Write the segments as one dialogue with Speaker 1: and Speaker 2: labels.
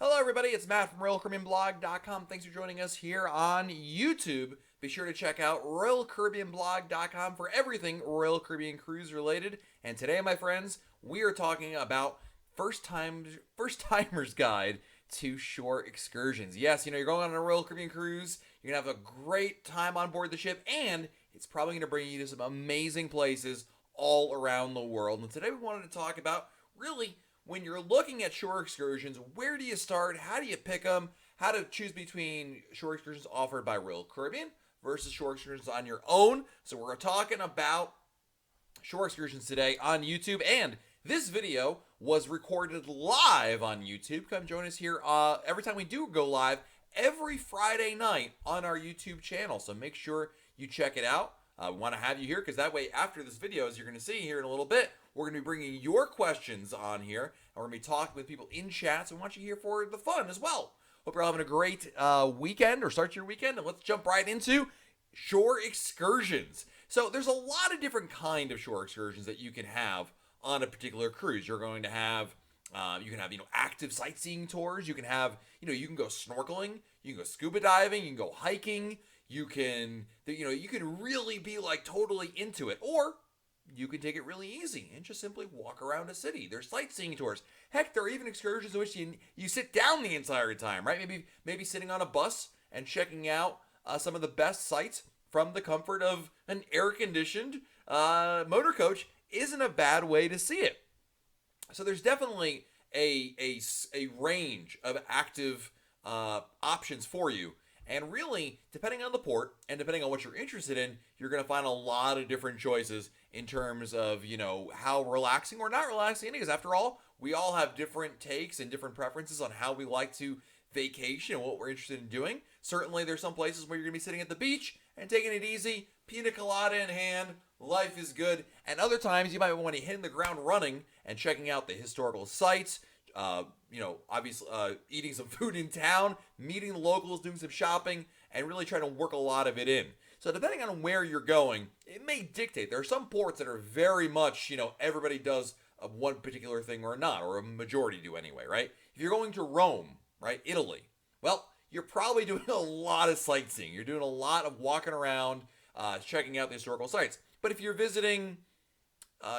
Speaker 1: Hello, everybody. It's Matt from RoyalCaribbeanBlog.com. Thanks for joining us here on YouTube. Be sure to check out RoyalCaribbeanBlog.com for everything Royal Caribbean cruise related. And today, my friends, we are talking about first timers guide to shore excursions. Yes, you're going on a Royal Caribbean cruise. You're gonna have a great time on board the ship, and it's probably gonna bring you to some amazing places all around the world. And today, we wanted to talk about really when you're looking at shore excursions, where do you start? How do you pick them? How to choose between shore excursions offered by Royal Caribbean versus shore excursions on your own. So we're talking about shore excursions today on YouTube, and this video was recorded live on YouTube. Come join us here every time we do go live, every Friday night on our YouTube channel. So make sure you check it out. We want to have you here because that way, after this video, as you're going to see here in a little bit, we're going to be bringing your questions on here, and we're going to be talking with people in chat. So we want you here for the fun as well. Hope you're all having a great weekend or start your weekend, and let's jump right into shore excursions. So there's a lot of different kind of shore excursions that you can have on a particular cruise. You're going to have you can have active sightseeing tours. You can have you can go snorkeling, you can go scuba diving, you can go hiking. You can really be like totally into it, or you can take it really easy and just simply walk around a city. There's sightseeing tours. Heck, there are even excursions in which you sit down the entire time, right? Maybe sitting on a bus and checking out some of the best sights from the comfort of an air-conditioned motor coach isn't a bad way to see it. So there's definitely a range of active options for you. And really, depending on the port and depending on what you're interested in, you're going to find a lot of different choices in terms of, how relaxing or not relaxing it is. After all, we all have different takes and different preferences on how we like to vacation and what we're interested in doing. Certainly, there's some places where you're going to be sitting at the beach and taking it easy, pina colada in hand, life is good. And other times, you might want to hit the ground running and checking out the historical sites, obviously eating some food in town, meeting the locals, doing some shopping, and really trying to work a lot of it in. So depending on where you're going, it may dictate. There are some ports that are very much, everybody does one particular thing or not, or a majority do anyway, right? If you're going to Rome, right, Italy, well, you're probably doing a lot of sightseeing. You're doing a lot of walking around, checking out the historical sites. But if you're visiting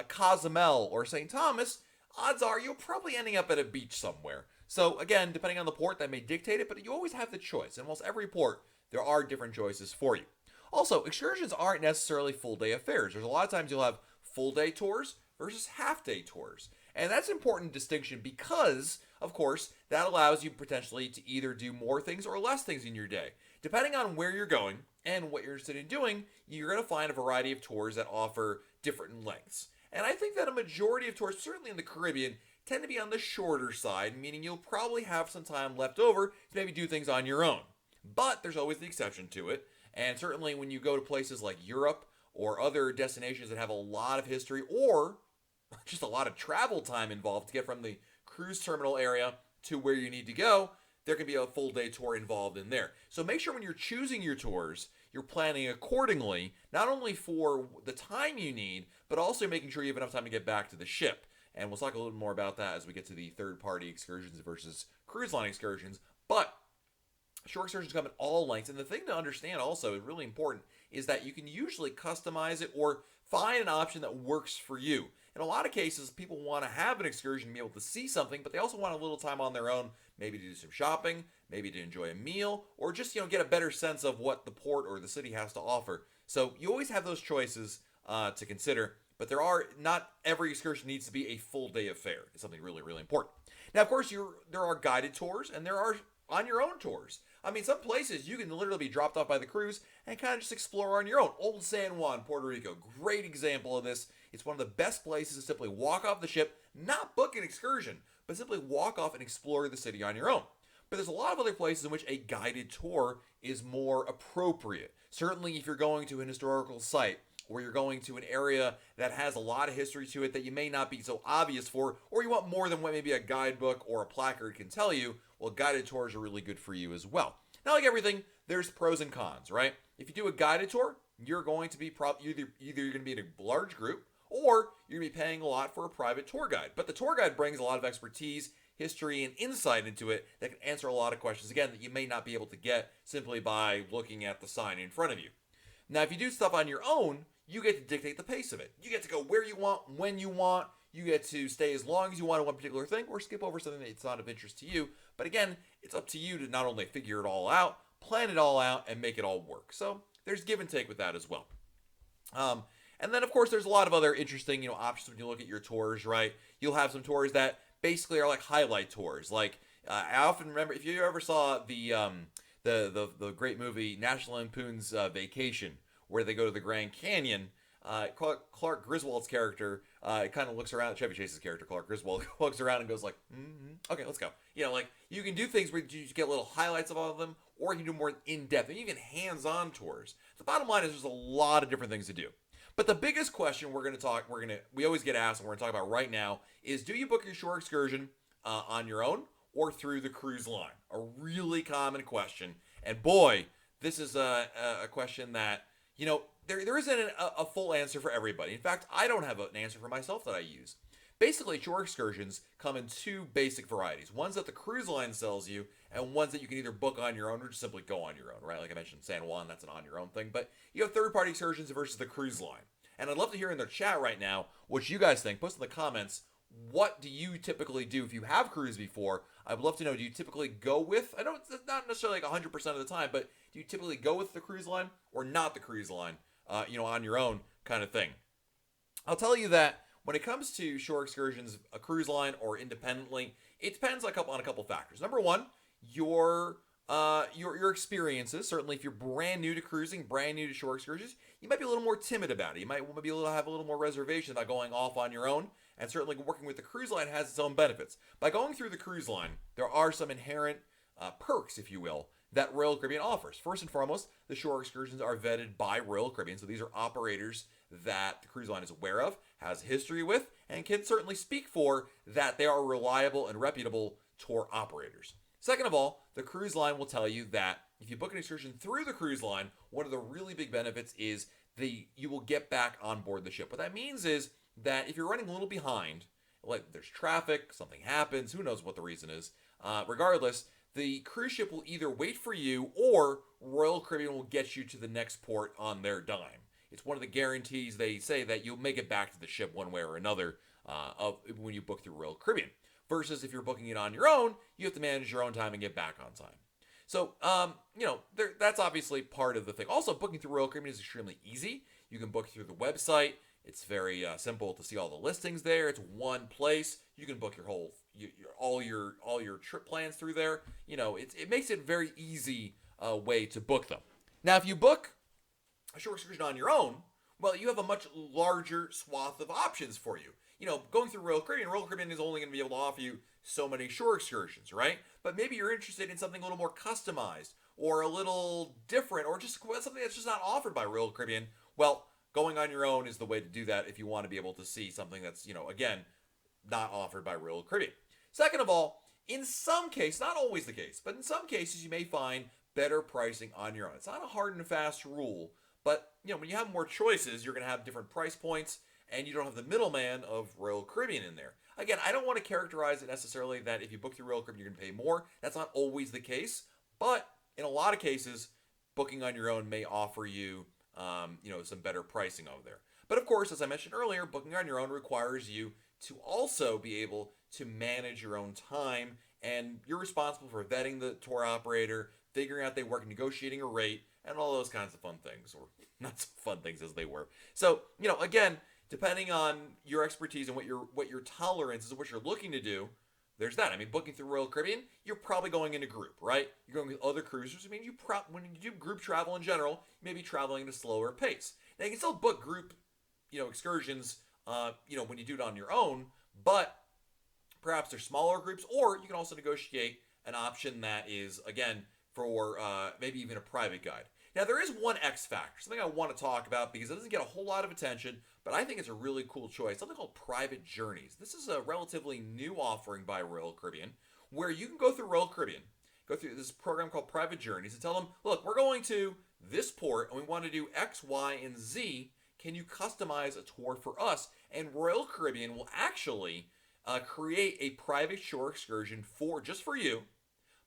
Speaker 1: Cozumel or St. Thomas, odds are you'll probably ending up at a beach somewhere. So again, depending on the port, that may dictate it, but you always have the choice. In almost every port, there are different choices for you. Also, excursions aren't necessarily full-day affairs. There's a lot of times you'll have full-day tours versus half-day tours. And that's an important distinction because, of course, that allows you potentially to either do more things or less things in your day. Depending on where you're going and what you're interested in doing, you're going to find a variety of tours that offer different lengths. And I think that a majority of tours, certainly in the Caribbean, tend to be on the shorter side, meaning you'll probably have some time left over to maybe do things on your own. But there's always the exception to it. And certainly when you go to places like Europe or other destinations that have a lot of history or just a lot of travel time involved to get from the cruise terminal area to where you need to go, there can be a full day tour involved in there. So make sure when you're choosing your tours, you're planning accordingly, not only for the time you need, but also making sure you have enough time to get back to the ship. And we'll talk a little more about that as we get to the third-party excursions versus cruise line excursions. But shore excursions come in all lengths. And the thing to understand also is really important is that you can usually customize it or find an option that works for you. In a lot of cases, people want to have an excursion and be able to see something, but they also want a little time on their own, maybe to do some shopping, maybe to enjoy a meal, or just get a better sense of what the port or the city has to offer. So you always have those choices to consider, but not every excursion needs to be a full day affair. It's something really, really important. Now, of course, there are guided tours and there are on your own tours. I mean, some places you can literally be dropped off by the cruise and kind of just explore on your own. Old San Juan, Puerto Rico, great example of this. It's one of the best places to simply walk off the ship, not book an excursion, but simply walk off and explore the city on your own. But there's a lot of other places in which a guided tour is more appropriate. Certainly if you're going to an historical site, or you're going to an area that has a lot of history to it that you may not be so obvious for, or you want more than what maybe a guidebook or a placard can tell you, well, guided tours are really good for you as well. Now, like everything, there's pros and cons, right? If you do a guided tour, you're going to be either you're going to be in a large group, or you're going to be paying a lot for a private tour guide. But the tour guide brings a lot of expertise, history and insight into it that can answer a lot of questions, again, that you may not be able to get simply by looking at the sign in front of you. Now, if you do stuff on your own, you get to dictate the pace of it. You get to go where you want, when you want. You get to stay as long as you want on one particular thing, or skip over something that's not of interest to you. But again, it's up to you to not only figure it all out, plan it all out, and make it all work. So there's give and take with that as well. And then, of course, there's a lot of other interesting, options when you look at your tours, right? You'll have some tours that basically are like highlight tours. Like I often remember, if you ever saw the great movie National Lampoon's Vacation, where they go to the Grand Canyon. Clark Griswold's character kind of looks around. Chevy Chase's character, Clark Griswold, looks around and goes like, "Okay, let's go." You can do things where you just get little highlights of all of them, or you can do more in-depth and even hands-on tours. The bottom line is there's a lot of different things to do. But the biggest question we always get asked, and we're going to talk about right now, is do you book your shore excursion on your own or through the cruise line? A really common question, and boy, this is a question that there isn't a full answer for everybody. In fact, I don't have an answer for myself that I use. Basically, shore excursions come in two basic varieties. Ones that the cruise line sells you, and ones that you can either book on your own or just simply go on your own, right? Like I mentioned, San Juan, that's an on your own thing. But you have third-party excursions versus the cruise line. And I'd love to hear in the chat right now what you guys think. Post in the comments, what do you typically do if you have cruised before? I'd love to know, do you typically go with, I know it's not necessarily like 100% of the time, but do you typically go with the cruise line or not the cruise line? On your own kind of thing. I'll tell you that when it comes to shore excursions, a cruise line or independently, it depends on a couple factors. Number one, your experiences. Certainly, if you're brand new to cruising, brand new to shore excursions, you might be a little more timid about it. You might have a little more reservation about going off on your own. And certainly, working with the cruise line has its own benefits. By going through the cruise line, there are some inherent perks, if you will, that Royal Caribbean offers. First and foremost, the shore excursions are vetted by Royal Caribbean. So these are operators that the cruise line is aware of, has history with, and can certainly speak for that they are reliable and reputable tour operators. Second of all, the cruise line will tell you that if you book an excursion through the cruise line, one of the really big benefits is you will get back on board the ship. What that means is that if you're running a little behind, like there's traffic, something happens, who knows what the reason is, regardless, the cruise ship will either wait for you or Royal Caribbean will get you to the next port on their dime. It's one of the guarantees they say that you'll make it back to the ship one way or another when you book through Royal Caribbean. Versus if you're booking it on your own, you have to manage your own time and get back on time. So, that's obviously part of the thing. Also, booking through Royal Caribbean is extremely easy. You can book through the website. It's very simple to see all the listings there. It's one place. You can book all your trip plans through there. It makes it a very easy way to book them. Now, if you book a shore excursion on your own, well, you have a much larger swath of options for you. Going through Royal Caribbean is only going to be able to offer you so many shore excursions, right? But maybe you're interested in something a little more customized or a little different or just something that's just not offered by Royal Caribbean. Well, going on your own is the way to do that if you want to be able to see something that's, again, not offered by Royal Caribbean. Second of all, in some cases, not always the case, but in some cases you may find better pricing on your own. It's not a hard and fast rule, but when you have more choices, you're going to have different price points and you don't have the middleman of Royal Caribbean in there. Again, I don't want to characterize it necessarily that if you book through Royal Caribbean, you're going to pay more. That's not always the case, but in a lot of cases, booking on your own may offer you some better pricing over there. But of course, as I mentioned earlier, booking on your own requires you to also be able to manage your own time, and you're responsible for vetting the tour operator, figuring out they work, negotiating a rate, and all those kinds of fun things, or not so fun things as they were. So, again, depending on your expertise and what your tolerance is, what you're looking to do, there's that. I mean, booking through Royal Caribbean, you're probably going in a group, right? You're going with other cruisers. I mean, when you do group travel in general, you may be traveling at a slower pace. Now, you can still book group, excursions, when you do it on your own, but perhaps they're smaller groups, or you can also negotiate an option that is, again, for maybe even a private guide. Now, there is one X factor, something I want to talk about because it doesn't get a whole lot of attention, but I think it's a really cool choice, something called private journeys. This is a relatively new offering by Royal Caribbean, where you can go through Royal Caribbean, go through this program called Private Journeys, and tell them, look, we're going to this port, and we want to do X, Y, and Z. Can you customize a tour for us? And Royal Caribbean will actually create a private shore excursion for you,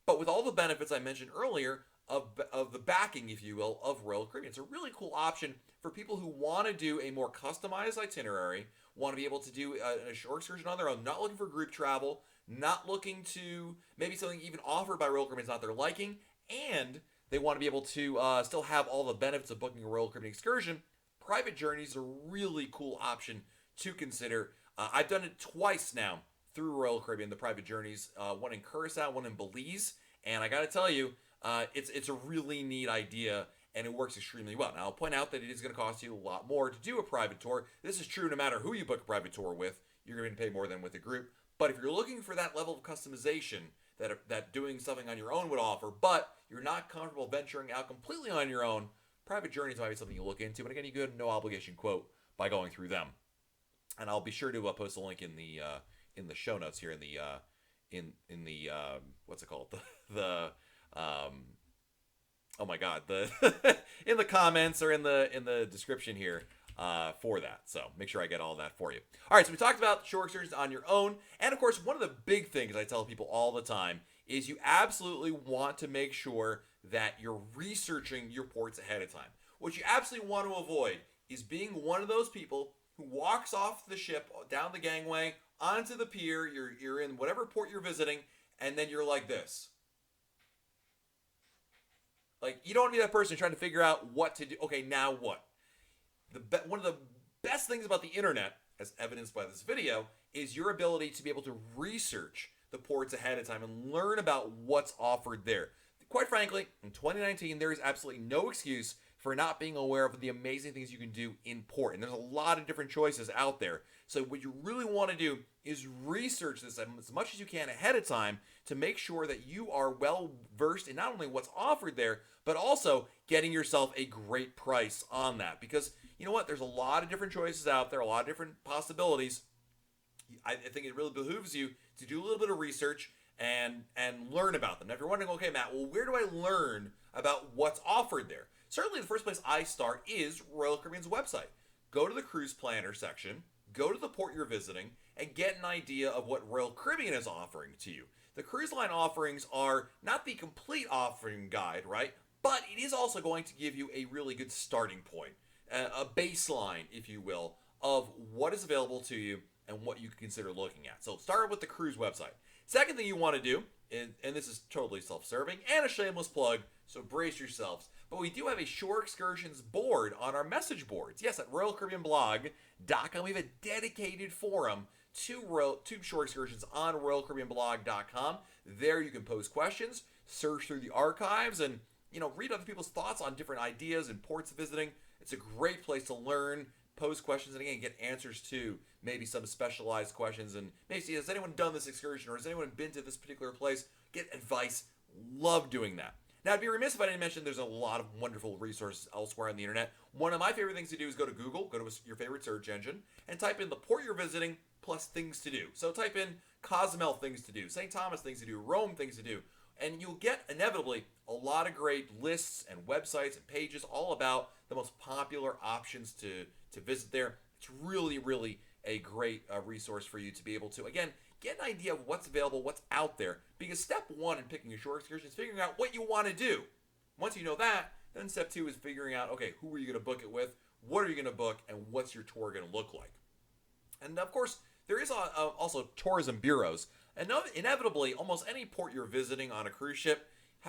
Speaker 1: but with all the benefits I mentioned earlier of the backing, if you will, of Royal Caribbean. It's a really cool option for people who want to do a more customized itinerary, want to be able to do a shore excursion on their own, not looking for group travel, not looking to maybe something even offered by Royal Caribbean is not their liking, and they want to be able to still have all the benefits of booking a Royal Caribbean excursion. Private journeys are a really cool option to consider. I've done it twice now through Royal Caribbean, the private journeys, one in Curacao, one in Belize, and I got to tell you, it's a really neat idea, and it works extremely well. Now, I'll point out that it is going to cost you a lot more to do a private tour. This is true no matter who you book a private tour with. You're going to pay more than with a group. But if you're looking for that level of customization that doing something on your own would offer, but you're not comfortable venturing out completely on your own, private journeys might be something you look into. And again, you get a no obligation quote by going through them. And I'll be sure to post a link in the show notes here in the what's it called, the oh my god, the in the comments or in the description here for that. So make sure I get all that for you. All right, so we talked about shore excursions on your own, and of course, one of the big things I tell people all the time is you absolutely want to make sure that you're researching your ports ahead of time. What you absolutely want to avoid is being one of those people who walks off the ship down the gangway onto the pier. You're in whatever port you're visiting, and then you're like this. Like, you don't want to be that person trying to figure out what to do. Okay, now what? One of the best things about the internet, as evidenced by this video, is your ability to be able to research the ports ahead of time and learn about what's offered there. Quite frankly, in 2019, there is absolutely no excuse for not being aware of the amazing things you can do in port. And there's a lot of different choices out there. So what you really want to do is research this as much as you can ahead of time to make sure that you are well versed in not only what's offered there, but also getting yourself a great price on that. Because you know what? There's a lot of different choices out there, a lot of different possibilities. I think it really behooves you to do a little bit of research and learn about them. Now, if you're wondering, okay, Matt, well, where do I learn about what's offered there? Certainly, the first place I start is Royal Caribbean's website. Go to the cruise planner section, go to the port you're visiting, and get an idea of what Royal Caribbean is offering to you. The cruise line offerings are not the complete offering guide, right? But it is also going to give you a really good starting point, a baseline, if you will, of what is available to you and what you can consider looking at. So start with the cruise website. Second thing you want to do, and this is totally self-serving and a shameless plug, so brace yourselves, but we do have a Shore Excursions board on our message boards. Yes, at RoyalCaribbeanBlog.com, we have a dedicated forum to Shore Excursions on RoyalCaribbeanBlog.com. There you can post questions, search through the archives, and read other people's thoughts on different ideas and ports of visiting. It's a great place to learn, pose questions, and again, get answers to maybe some specialized questions. And maybe see, has anyone done this excursion, or has anyone been to this particular place? Get advice. Love doing that. Now, I'd be remiss if I didn't mention there's a lot of wonderful resources elsewhere on the internet. One of my favorite things to do is go to Google, go to your favorite search engine, and type in the port you're visiting plus things to do. So type in Cozumel things to do, St. Thomas things to do, Rome things to do, and you'll get, inevitably, a lot of great lists and websites and pages all about the most popular options to visit there. It's really, really a great resource for you to be able to, again, get an idea of what's available, what's out there. Because step one in picking a shore excursion is figuring out what you want to do. Once you know that, then step two is figuring out, okay, who are you going to book it with? What are you going to book? And what's your tour going to look like? And of course, there is also tourism bureaus. And inevitably, almost any port you're visiting on a cruise ship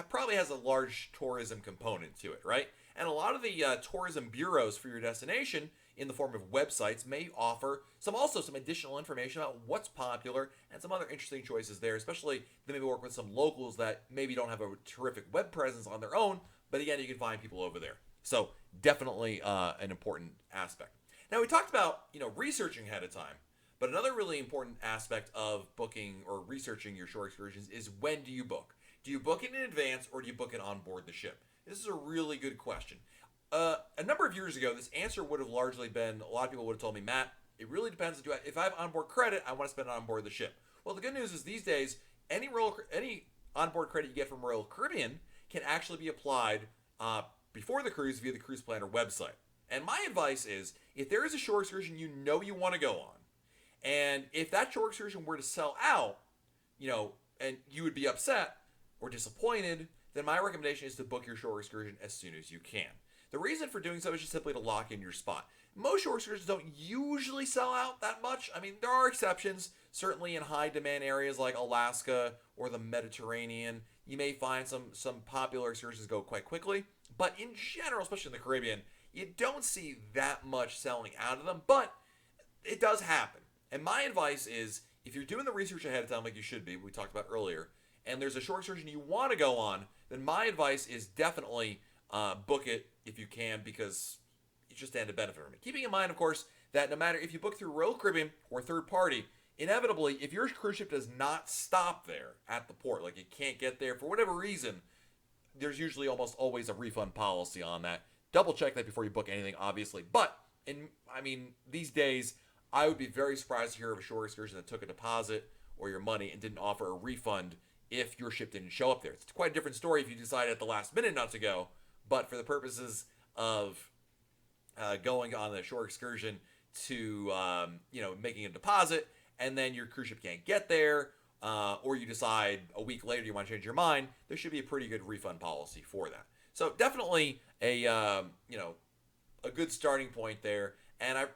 Speaker 1: probably has a large tourism component to it, right? And a lot of the tourism bureaus for your destination, in the form of websites, may offer some additional information about what's popular and some other interesting choices there, especially they maybe work with some locals that maybe don't have a terrific web presence on their own, but again, you can find people over there. So definitely an important aspect. Now, we talked about researching ahead of time, but another really important aspect of booking or researching your shore excursions is, when do you book? Do you book it in advance, or do you book it on board the ship? This is a really good question. A number of years ago, this answer would have largely been, a lot of people would have told me, Matt, it really depends. If I have onboard credit, I want to spend it on board the ship. Well, the good news is these days, any onboard credit you get from Royal Caribbean can actually be applied before the cruise via the Cruise Planner website. And my advice is, if there is a shore excursion you want to go on, And if that shore excursion were to sell out, and you would be upset or disappointed, then my recommendation is to book your shore excursion as soon as you can. The reason for doing so is just simply to lock in your spot. Most shore excursions don't usually sell out that much. I mean, there are exceptions. Certainly in high demand areas like Alaska or the Mediterranean, you may find some popular excursions go quite quickly. But in general, especially in the Caribbean, you don't see that much selling out of them. But it does happen. And my advice is, if you're doing the research ahead of time like you should be, we talked about earlier, and there's a shore excursion you want to go on, then my advice is definitely book it if you can, because you just stand to benefit from it. Keeping in mind, of course, that no matter if you book through Royal Caribbean or third party, inevitably, if your cruise ship does not stop there at the port, like it can't get there for whatever reason, there's usually almost always a refund policy on that. Double check that before you book anything, obviously. But, these days, I would be very surprised to hear of a shore excursion that took a deposit or your money and didn't offer a refund if your ship didn't show up there. It's quite a different story if you decide at the last minute not to go, but for the purposes of going on a shore excursion to, making a deposit, and then your cruise ship can't get there, or you decide a week later you want to change your mind, there should be a pretty good refund policy for that. So definitely a good starting point there. And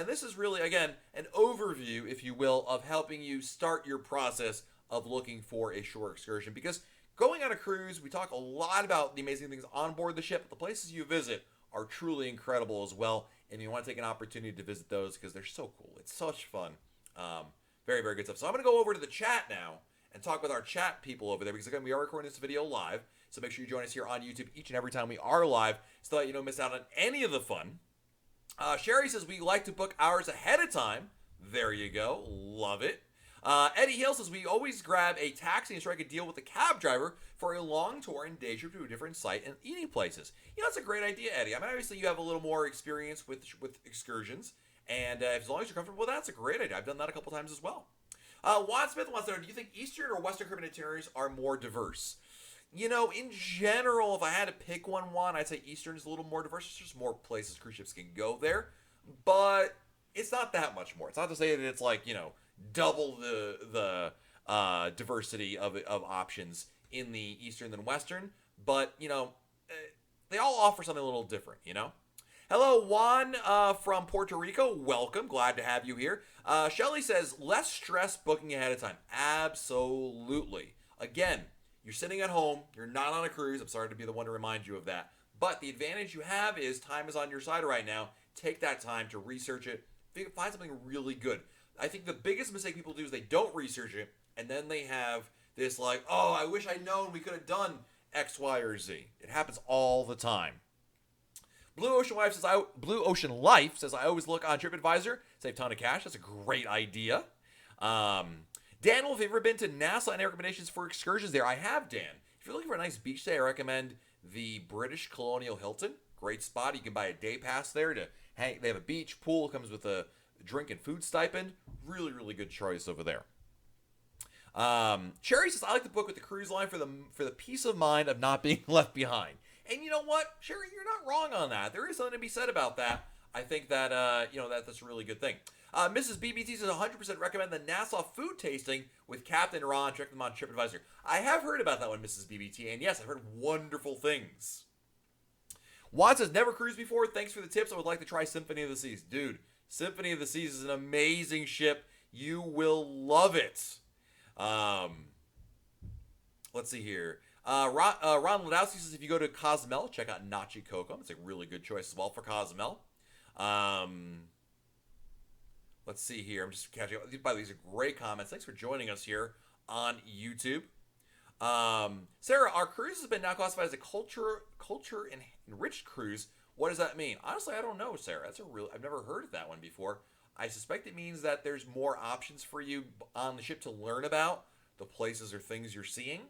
Speaker 1: this is really, again, an overview, if you will, of helping you start your process of looking for a shore excursion. Because going on a cruise, we talk a lot about the amazing things on board the ship, but the places you visit are truly incredible as well. And you want to take an opportunity to visit those because they're so cool. It's such fun. Very, very good stuff. So I'm going to go over to the chat now and talk with our chat people over there, because again, we are recording this video live. So make sure you join us here on YouTube each and every time we are live so that you don't miss out on any of the fun. Sherry says we like to book ours ahead of time. There you go. Love it. Eddie Hill says we always grab a taxi and strike a deal with the cab driver for a long tour and day trip to a different site and eating places. That's a great idea, Eddie. Obviously you have a little more experience with excursions, and as long as you're comfortable with that, that's a great idea. I've done that a couple times as well. Juan Smith wants to know, do you think Eastern or Western Caribbean itineraries are more diverse? In general, if I had to pick one, I'd say Eastern is a little more diverse. There's just more places cruise ships can go there, but it's not that much more. It's not to say that it's like, double the diversity of options in the Eastern than Western, but, they all offer something a little different, Hello, Juan from Puerto Rico. Welcome. Glad to have you here. Shelly says, less stress booking ahead of time. Absolutely. Again, you're sitting at home. You're not on a cruise. I'm sorry to be the one to remind you of that. But the advantage you have is time is on your side right now. Take that time to research it. Find something really good. I think the biggest mistake people do is they don't research it, and then they have this like, oh, I wish I'd known we could have done X, Y, or Z. It happens all the time. Blue Ocean Life says, I always look on TripAdvisor, save a ton of cash. That's a great idea. Dan, have you ever been to Nassau? Any recommendations for excursions there? I have, Dan. If you're looking for a nice beach day, I recommend the British Colonial Hilton. Great spot. You can buy a day pass there to hang. They have a beach pool. Comes with a drink and food stipend. Really, really good choice over there. Sherry says, I like the book with the cruise line for the peace of mind of not being left behind. And you know what, Sherry, you're not wrong on that. There is something to be said about that. I think that that's a really good thing. Mrs. BBT says 100% recommend the Nassau food tasting with Captain Ron. Check them on TripAdvisor. I have heard about that one, Mrs. BBT, and yes, I've heard wonderful things. Juan says, never cruised before. Thanks for the tips. I would like to try Symphony of the Seas. Dude, Symphony of the Seas is an amazing ship. You will love it. Let's see here. Ron Ladowski says, if you go to Cozumel, check out Nachi Kokom. It's a really good choice as well for Cozumel. Let's see here. I'm just catching up. By the way, these are great comments. Thanks for joining us here on YouTube. Sarah, our cruise has been now classified as a culture enriched cruise. What does that mean? Honestly, I don't know, Sarah. I've never heard of that one before. I suspect it means that there's more options for you on the ship to learn about the places or things you're seeing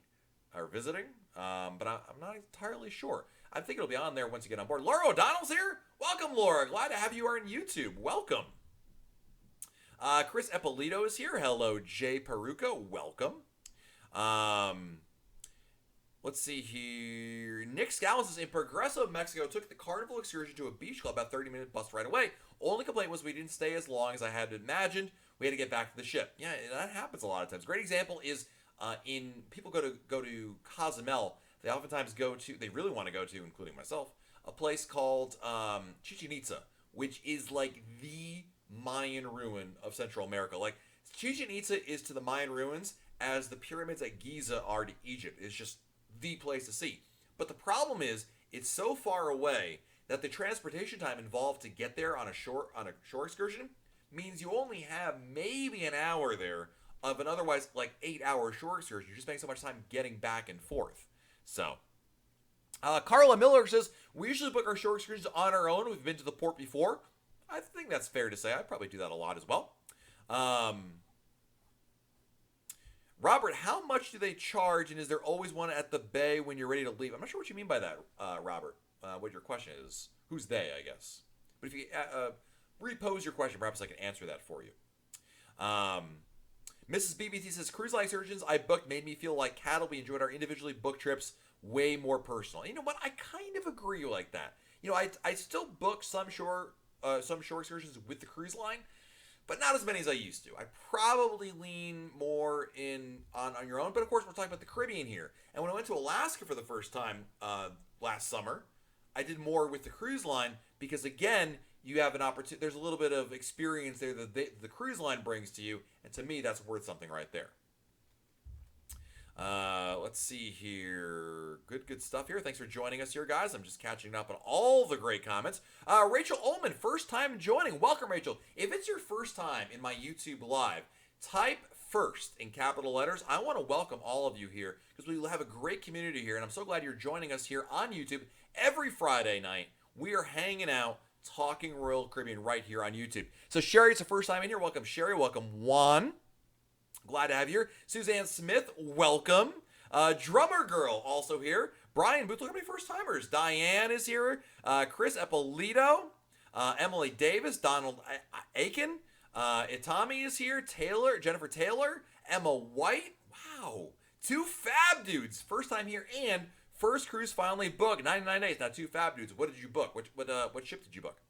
Speaker 1: or visiting, but I'm not entirely sure. I think it'll be on there once you get on board. Laura O'Donnell's here. Welcome, Laura. Glad to have you on YouTube. Welcome. Chris Eppolito is here. Hello, Jay Peruca. Welcome. Let's see here. Nick Scallon says, in Progreso, Mexico, took the Carnival excursion to a beach club about 30-minute bus right away. Only complaint was we didn't stay as long as I had imagined. We had to get back to the ship. Yeah, that happens a lot of times. Great example is in people go to Cozumel. They oftentimes they really want to go to, including myself, a place called Chichen Itza, which is like the Mayan ruin of Central America. Like Chichen Itza is to the Mayan ruins as the pyramids at Giza are to Egypt. It's just the place to see. But the problem is it's so far away that the transportation time involved to get there on a shore excursion means you only have maybe an hour there of an otherwise like 8-hour shore excursion. You're just spending so much time getting back and forth. So, Carla Miller says, we usually book our shore excursions on our own. We've been to the port before. I think that's fair to say. I probably do that a lot as well. Robert, how much do they charge, and is there always one at the bay when you're ready to leave? I'm not sure what you mean by that, Robert. What your question is. Who's they, I guess. But if you repose your question, perhaps I can answer that for you. Mrs. BBT says, cruise line excursions I booked made me feel like cattle. We enjoyed our individually booked trips way more personal. You know what? I kind of agree like that. You know, I still book some shore excursions with the cruise line, but not as many as I used to. I probably lean more on your own. But of course, we're talking about the Caribbean here. And when I went to Alaska for the first time last summer, I did more with the cruise line because, again, you have an opportunity. There's a little bit of experience there that the cruise line brings to you, and to me, that's worth something right there. Let's see here. Good stuff here. Thanks for joining us here, guys. I'm just catching up on all the great comments. Rachel Ullman, first time joining. Welcome, Rachel. If it's your first time in my YouTube Live, type first in capital letters. I want to welcome all of you here because we have a great community here, and I'm so glad you're joining us here on YouTube. Every Friday night, we are hanging out, talking Royal Caribbean right here on YouTube. So Sherry, it's the first time in here. Welcome, Sherry. Welcome, Juan. Glad to have you here. Suzanne Smith, welcome. Drummer Girl, also here. Brian Booth, look how many first-timers. Diane is here. Chris Eppolito. Emily Davis. Donald Aiken. Itami is here. Jennifer Taylor. Emma White. Wow. 2 fab dudes. First time here and first cruise finally booked. 99 days. Now 2 fab dudes. What did you book? What ship did you book?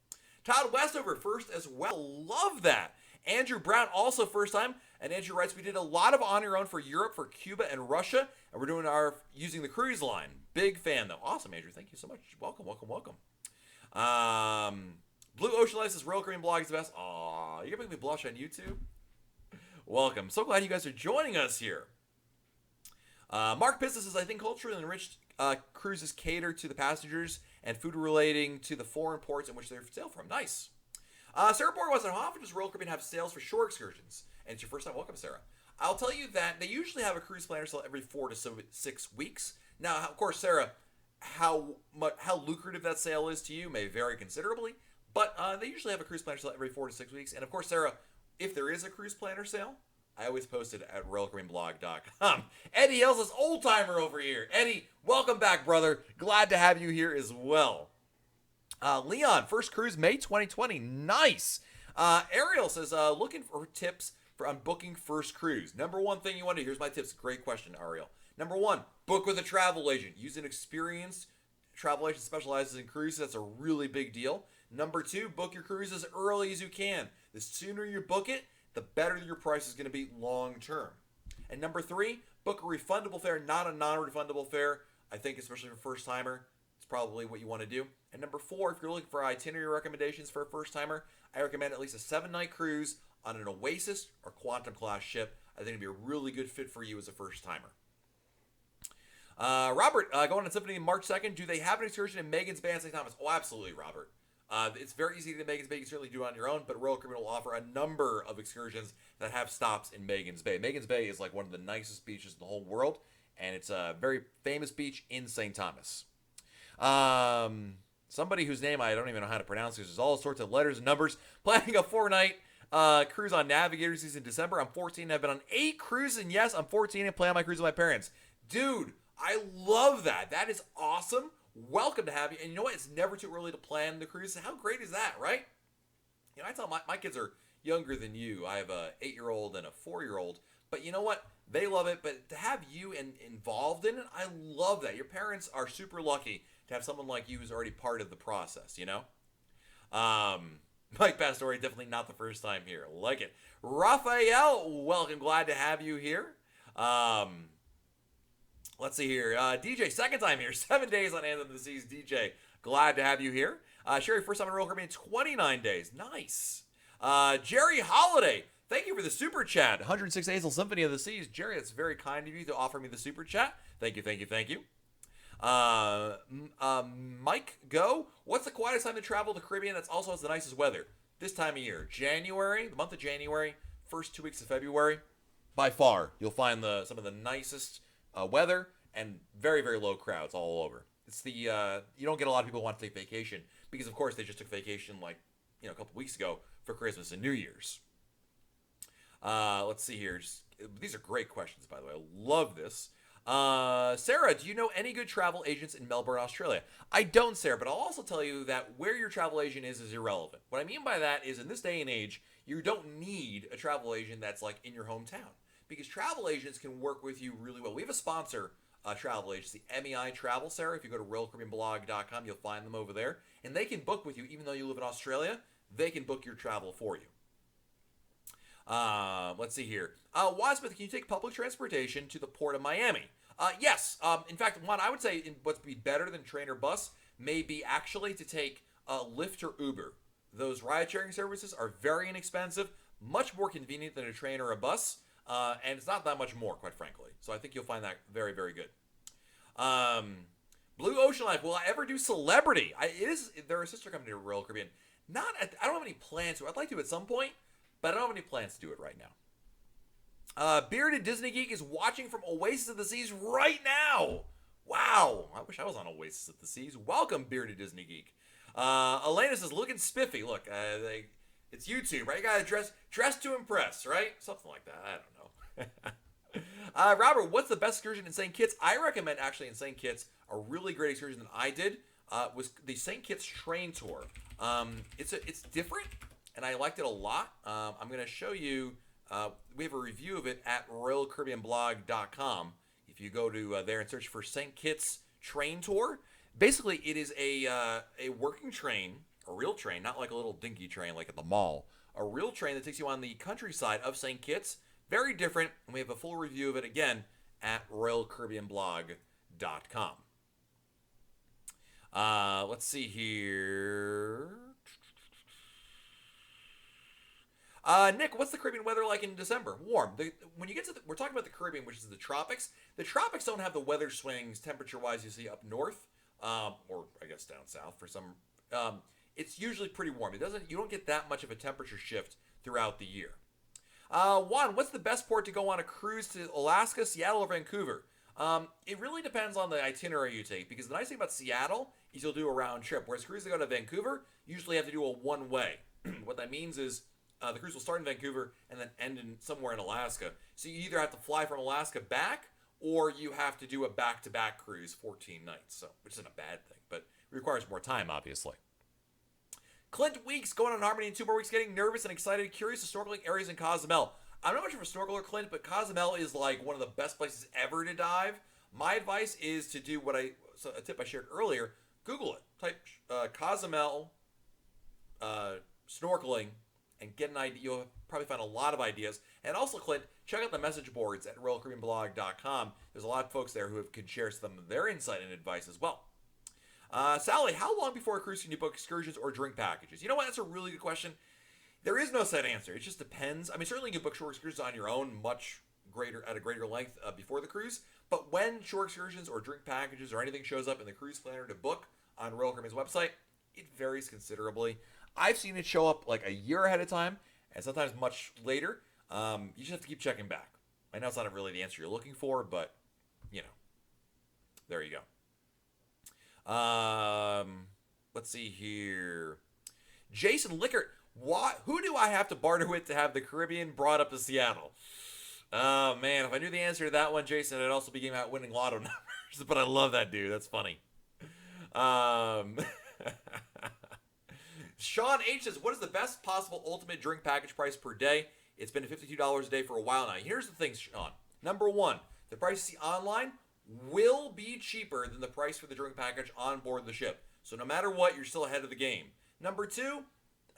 Speaker 1: Todd Westover, first as well. Love that. Andrew Brown, also first time. And Andrew writes, we did a lot of on your own for Europe, for Cuba and Russia. And we're doing using the cruise line. Big fan, though. Awesome, Andrew. Thank you so much. Welcome. Blue Ocean Life says, Royal Caribbean blog is the best. Aw, you're going to make me blush on YouTube? Welcome. So glad you guys are joining us here. Mark Pista says, I think culturally enriched cruises cater to the passengers and food relating to the foreign ports in which they sail from. Nice. Sarah Bohr wants to know, how often does Royal Caribbean have sales for shore excursions? And it's your first time. Welcome, Sarah. I'll tell you that they usually have a cruise planner sale every 4 to 6 weeks. Now, of course, Sarah, how lucrative that sale is to you may vary considerably, but they usually have a cruise planner sale every 4 to 6 weeks. And of course, Sarah, if there is a cruise planner sale, I always post it at RoyalCaribbeanBlog.com. Eddie Hills is old timer over here. Eddie, welcome back, brother. Glad to have you here as well. Leon, first cruise May 2020. Nice. Ariel says, looking for tips on booking first cruise. Number one thing you want to do. Here's my tips. Great question, Ariel. Number one, book with a travel agent. Use an experienced travel agent that specializes in cruises. That's a really big deal. Number two, book your cruise as early as you can. The sooner you book it, the better your price is going to be long term. And number three, book a refundable fare, not a non-refundable fare. I think especially for first timer, it's probably what you want to do. And number four, if you're looking for itinerary recommendations for a first timer, I recommend at least a 7-night cruise on an Oasis or Quantum class ship. I think it'd be a really good fit for you as a first timer. Robert, going on Symphony March 2nd. Do they have an excursion in Magens Bay and St. Thomas? Oh, absolutely, Robert. It's very easy to Magens Bay. You can certainly do it on your own, but Royal Caribbean will offer a number of excursions that have stops in Magens Bay. Magens Bay is like one of the nicest beaches in the whole world, and it's a very famous beach in St. Thomas. Somebody whose name I don't even know how to pronounce, because there's all sorts of letters and numbers, planning a 4-night cruise on Navigator season in December. I'm 14. I've been on 8 cruises, and yes, I'm 14 and plan my cruise with my parents. Dude, I love that. That is awesome. Welcome to have you. And you know what? It's never too early to plan the cruise. How great is that, right? You know, I tell my kids are younger than you. I have a 8-year-old and a 4-year-old. But you know what? They love it. But to have you involved in it, I love that. Your parents are super lucky to have someone like you who's already part of the process, you know? Mike Pastore, definitely not the first time here. Like it. Raphael, welcome. Glad to have you here. Let's see here. DJ, second time here. 7 days on Anthem of the Seas. DJ, glad to have you here. Sherry, first time in Royal Caribbean, 29 days. Nice. Jerry Holiday, thank you for the super chat. 106 Hazel Symphony of the Seas. Jerry, that's very kind of you to offer me the super chat. Thank you, thank you, thank you. Mike Go, what's the quietest time to travel to the Caribbean that's also has the nicest weather? This time of year. January, the month of January, first 2 weeks of February. By far, you'll find some of the nicest weather and very, very low crowds all over. It's the you don't get a lot of people who want to take vacation because, of course, they just took vacation like a couple weeks ago for Christmas and New Year's. Let's see here. These are great questions, by the way. I love this. Sarah, do you know any good travel agents in Melbourne, Australia? I don't, Sarah, but I'll also tell you that where your travel agent is irrelevant. What I mean by that is in this day and age, you don't need a travel agent that's like in your hometown because travel agents can work with you really well. We have a sponsor travel agency, MEI Travel, Sarah. If you go to RoyalCaribbeanBlog.com, you'll find them over there, and they can book with you even though you live in Australia. They can book your travel for you. Let's see here. Wadsmith, can you take public transportation to the port of Miami? Yes. In fact, one, I would say what's be better than train or bus may be actually to take Lyft or Uber. Those ride-sharing services are very inexpensive, much more convenient than a train or a bus, and it's not that much more, quite frankly. So I think you'll find that very, very good. Blue Ocean Life, will I ever do Celebrity? They're a sister company to Royal Caribbean. I don't have any plans to. I'd like to at some point, but I don't have any plans to do it right now. Bearded Disney Geek is watching from Oasis of the Seas right now. Wow. I wish I was on Oasis of the Seas. Welcome, Bearded Disney Geek. Elena says, looking spiffy. Look, it's YouTube, right? You gotta dress to impress, right? Something like that. I don't know. Robert, what's the best excursion in St. Kitts? I recommend actually in St. Kitts, a really great excursion that I did was the St. Kitts train tour. It's different, and I liked it a lot. I'm going to show you. We have a review of it at RoyalCaribbeanBlog.com. If you go to there and search for St. Kitts train tour, basically it is a working train, a real train, not like a little dinky train like at the mall. A real train that takes you on the countryside of St. Kitts. Very different, and we have a full review of it again at RoyalCaribbeanBlog.com. Let's see here. Nick, what's the Caribbean weather like in December? Warm. When you get to we're talking about the Caribbean, which is the tropics. The tropics don't have the weather swings temperature-wise you see up north, or I guess down south for some. It's usually pretty warm. You don't get that much of a temperature shift throughout the year. Juan, what's the best port to go on a cruise to Alaska, Seattle, or Vancouver? It really depends on the itinerary you take, because the nice thing about Seattle is you'll do a round trip, whereas cruises that go to Vancouver usually have to do a one-way. What that means is the cruise will start in Vancouver and then end in somewhere in Alaska. So you either have to fly from Alaska back, or you have to do a back-to-back cruise, 14 nights, so which isn't a bad thing, but it requires more time, obviously. Clint Weeks, going on Harmony in 2 more weeks, getting nervous and excited, curious to snorkeling areas in Cozumel. I'm not much of a snorkeler, Clint, but Cozumel is like one of the best places ever to dive. My advice is to do a tip I shared earlier. Google it. Type Cozumel snorkeling and get an idea. You'll probably find a lot of ideas. And also, Clint, check out the message boards at RoyalCaribbeanBlog.com. There's a lot of folks there who can share some of their insight and advice as well. Sally, how long before a cruise can you book excursions or drink packages? You know what? That's a really good question. There is no set answer. It just depends. I mean, certainly you can book shore excursions on your own at a greater length before the cruise. But when shore excursions or drink packages or anything shows up in the cruise planner to book on Royal Caribbean's website, it varies considerably. I've seen it show up like a year ahead of time and sometimes much later. You just have to keep checking back. I know it's not really the answer you're looking for, but, there you go. Let's see here. Jason Lickert, who do I have to barter with to have the Caribbean brought up to Seattle? Oh, man, if I knew the answer to that one, Jason, I'd also be giving out winning lotto numbers, but I love that dude. That's funny. Sean H. says, what is the best possible ultimate drink package price per day? It's been $52 a day for a while now. Here's the thing, Sean. Number one, the price you see online will be cheaper than the price for the drink package on board the ship. So no matter what, you're still ahead of the game. Number two,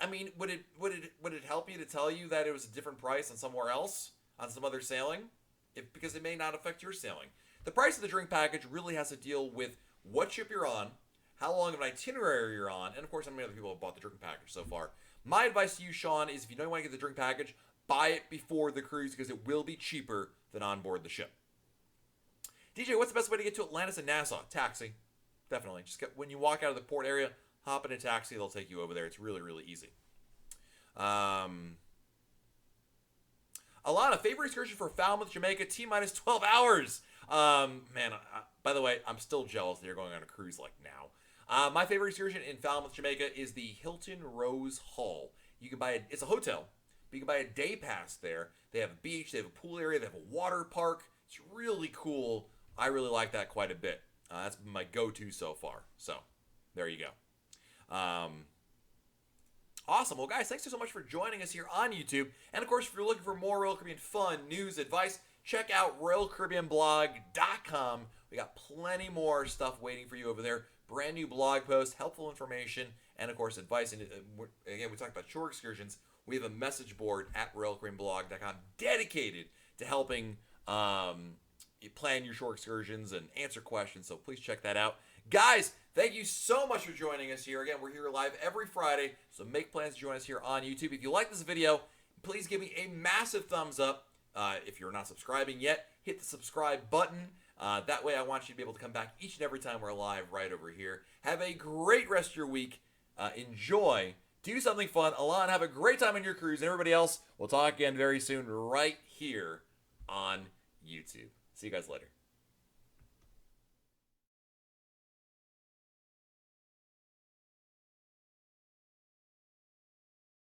Speaker 1: I mean, would it help you to tell you that it was a different price on somewhere else on some other sailing? Because it may not affect your sailing. The price of the drink package really has to deal with what ship you're on, how long of an itinerary you're on, and of course, how many other people have bought the drink package so far. My advice to you, Sean, is if you don't want to get the drink package, buy it before the cruise because it will be cheaper than on board the ship. DJ, what's the best way to get to Atlantis and Nassau? Taxi. Definitely. When you walk out of the port area, hop in a taxi. They'll take you over there. It's really, really easy. Alana, favorite excursion for Falmouth, Jamaica, T-minus 12 hours. Man, by the way, I'm still jealous that you're going on a cruise like now. My favorite excursion in Falmouth, Jamaica is the Hilton Rose Hall. You can buy it's a hotel, but you can buy a day pass there. They have a beach, they have a pool area, they have a water park. It's really cool. I really like that quite a bit. That's been my go-to so far. So, there you go. Awesome. Well, guys, thanks so much for joining us here on YouTube. And, of course, if you're looking for more Royal Caribbean fun, news, advice, check out RoyalCaribbeanBlog.com. We got plenty more stuff waiting for you over there. Brand new blog posts, helpful information, and, of course, advice. And, again, we talked about shore excursions. We have a message board at RoyalCaribbeanBlog.com dedicated to helping you plan your shore excursions and answer questions, so please check that out. Guys, thank you so much for joining us here. Again, we're here live every Friday, so make plans to join us here on YouTube. If you like this video, please give me a massive thumbs up. If you're not subscribing yet, hit the subscribe button. That way I want you to be able to come back each and every time we're live right over here. Have a great rest of your week. Enjoy. Do something fun. Alana, have a great time on your cruise. And everybody else, we'll talk again very soon right here on YouTube. See you guys later.